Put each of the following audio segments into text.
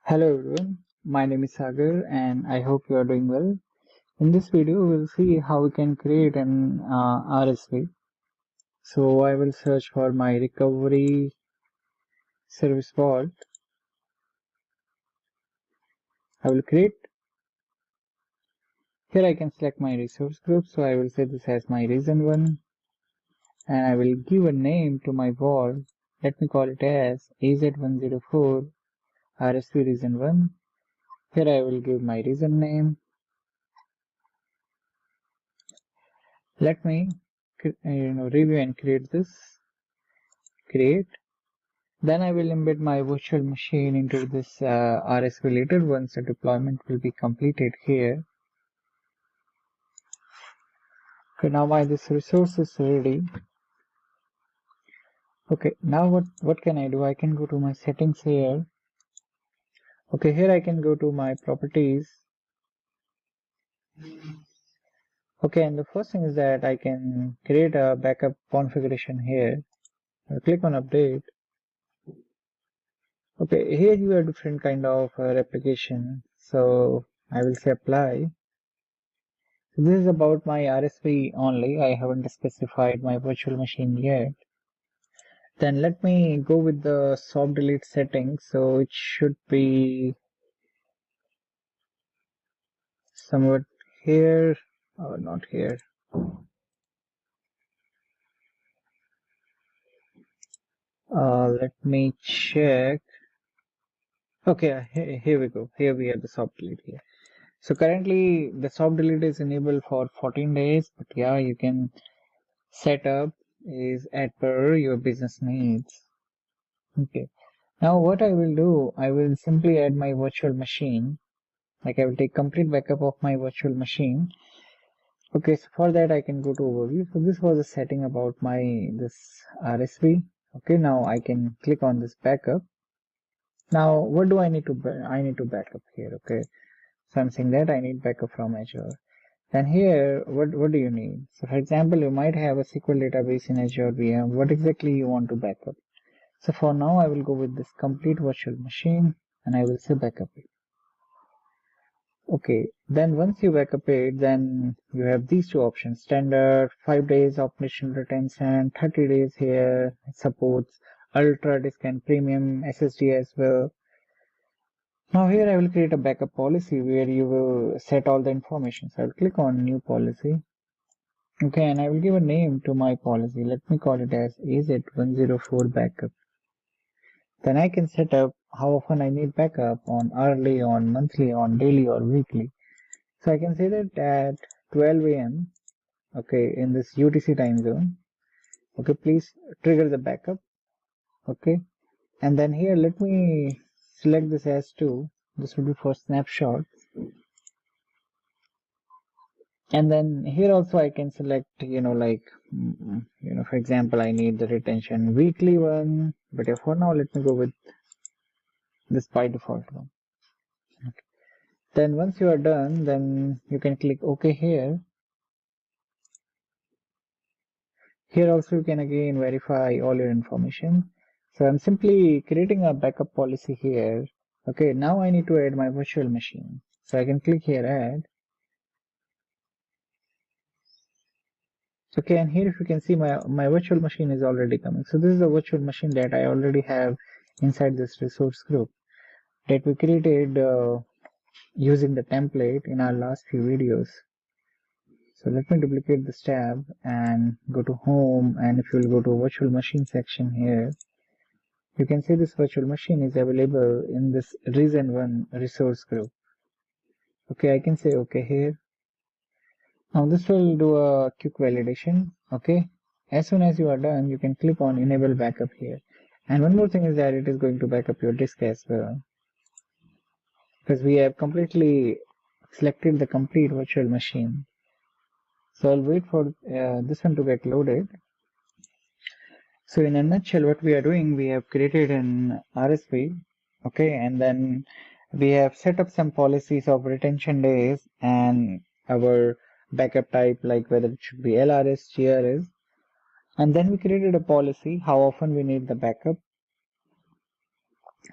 Hello everyone, my name is Sagar and I hope you are doing well. In this video, we'll see how we can create an RSV. So I will search for my recovery service vault. I will create. Here I can select my resource group. So I will say this as my reason 1 and I will give a name to my vault. Let me call it as AZ-104 RSV reason 1. Here I will give my reason name. Let me review and create this. Create. Then I will embed my virtual machine into this RSV later once the deployment will be completed here. Okay, now my this resource is ready. Okay, now what can I do? I can go to my settings here. Okay, here I can go to my properties. Okay, and the first thing is that I can create a backup configuration here. I'll click on update. Okay, here you have different kind of replication. So I will say apply. So this is about my RSV only. I haven't specified my virtual machine yet. Then let me go with the soft delete settings. So it should be somewhat here or not here. Let me check. Okay, here we go. Here we have the soft delete here. So currently the soft delete is enabled for 14 days, but yeah, you can set up is as per your business needs. Okay. Now what I will do, I will simply add my virtual machine. Like I will take complete backup of my virtual machine. Okay, so for that I can go to overview. So this was a setting about my this RSV. Okay, now I can click on this backup. Now what do I need to I need to backup here. Okay, so I'm saying that I need backup from Azure. And here, what do you need? So for example, you might have a SQL database in Azure VM. What exactly you want to backup? So for now, I will go with this complete virtual machine and I will say backup it. Okay, then once you backup it, then you have these two options: standard, 5 days operational retention, 30 days here, it supports ultra disk and premium SSD as well. Now here I will create a backup policy where you will set all the information. So I will click on new policy. Okay, and I will give a name to my policy. Let me call it as AZ-104 backup. Then I can set up how often I need backup on hourly, on monthly, on daily or weekly. So I can say that at 12 a.m. okay, in this UTC time zone, okay, please trigger the backup. Okay, and then here let me select this as 2. This will be for snapshot. And then here also I can select, like, for example, I need the retention weekly one, but for now, let me go with this by default one. Okay. Then once you are done, then you can click OK here. Here also you can again verify all your information. So I'm simply creating a backup policy here. Okay, now I need to add my virtual machine. So I can click here add. Okay, and here if you can see my virtual machine is already coming. So this is a virtual machine that I already have inside this resource group that we created using the template in our last few videos. So let me duplicate this tab and go to home, and if you will go to virtual machine section here, you can see this virtual machine is available in this reason 1 resource group. Okay, I can say okay here. Now this will do a quick validation. Okay, as soon as you are done, you can click on enable backup here. And one more thing is that it is going to back up your disk as well, because we have completely selected the complete virtual machine. So I'll wait for this one to get loaded. So in a nutshell, what we are doing, we have created an RSV, okay, and then we have set up some policies of retention days and our backup type, like whether it should be LRS, GRS, and then we created a policy how often we need the backup.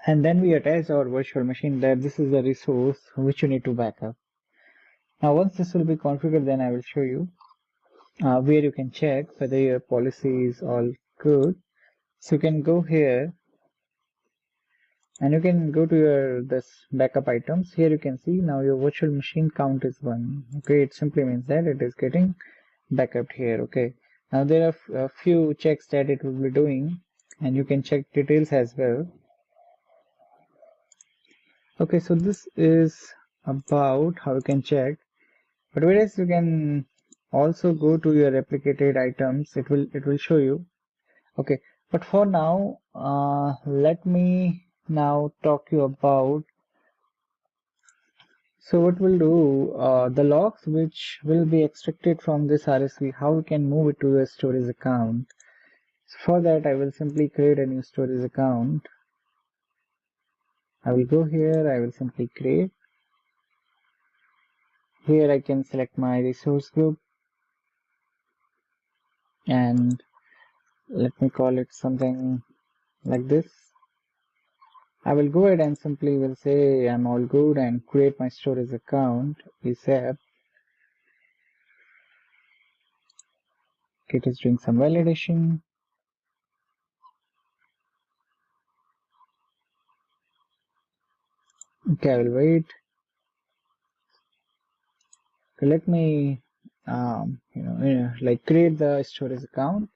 And then we attach our virtual machine that this is the resource which you need to back up. Now once this will be configured, then I will show you where you can check whether your policy is all good. So you can go here and you can go to your this backup items. Here you can see now your virtual machine count is 1. Okay, it simply means that it is getting backup here. Okay, now there are a few checks that it will be doing, and you can check details as well. Okay, so this is about how you can check, but whereas you can also go to your replicated items, it will show you. Okay, but for now let me now talk you about, so what we'll do, the logs which will be extracted from this RSV, how we can move it to your storage account. So for that I will simply create a new storage account. I will go here, I will simply create. Here I can select my resource group and let me call it something like this. I will go ahead and simply will say I'm all good and create my storage account ASAP. It is doing some validation. Okay, I will wait. Okay, let me like create the storage account.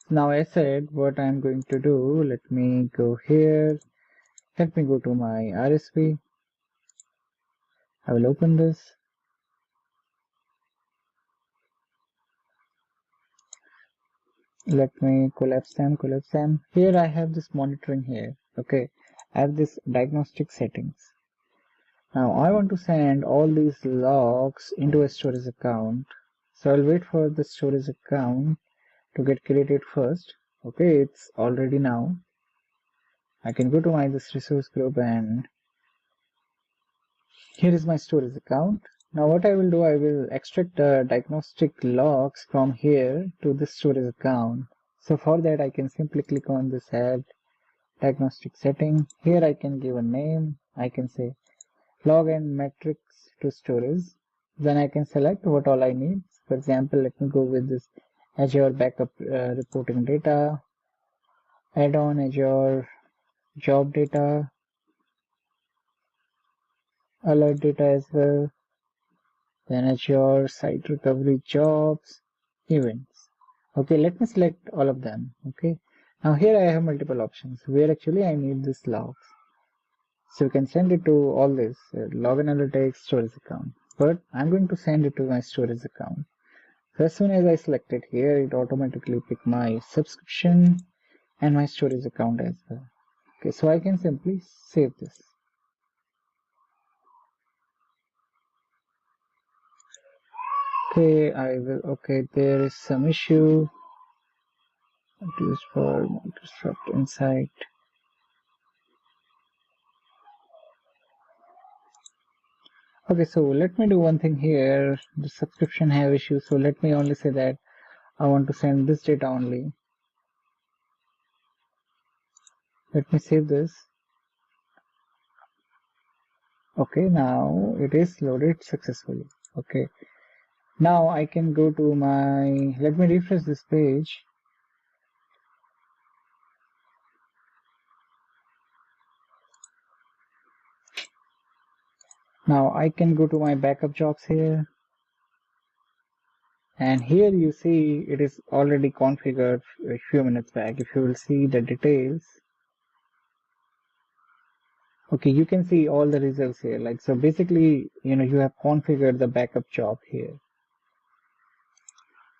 Now I said what I'm going to do, let me go here, let me go to my RSV. I will open this. Let me collapse them. Here I have this monitoring here. Okay, I have this diagnostic settings. Now I want to send all these logs into a storage account. So I'll wait for the storage account to get created first. Okay, it's already now. I can go to this resource group and here is my storage account. Now what I will do, I will extract the diagnostic logs from here to this storage account. So for that I can simply click on this add diagnostic setting. Here I can give a name. I can say log and metrics to storage. Then I can select what all I need. For example, let me go with this Azure Backup reporting data, add on Azure job data, alert data as well, then Azure site recovery jobs, events. Okay, let me select all of them. Okay, now here I have multiple options where actually I need this logs. So you can send it to all this log analytics storage account, but I'm going to send it to my storage account. So as soon as I select it here, it automatically pick my subscription and my storage account as well. Okay, so I can simply save this. Okay, I will. Okay, there is some issue. Used for Microsoft Insight. Okay, so let me do one thing here. The subscription have issues, so let me only say that I want to send this data only. Let me save this. Okay, now it is loaded successfully. Okay, now I can go to my, let me refresh this page. Now I can go to my backup jobs here. And here you see it is already configured a few minutes back. If you will see the details, okay, you can see all the results here. Like, so basically, you have configured the backup job here.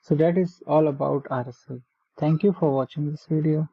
So that is all about RSV. Thank you for watching this video.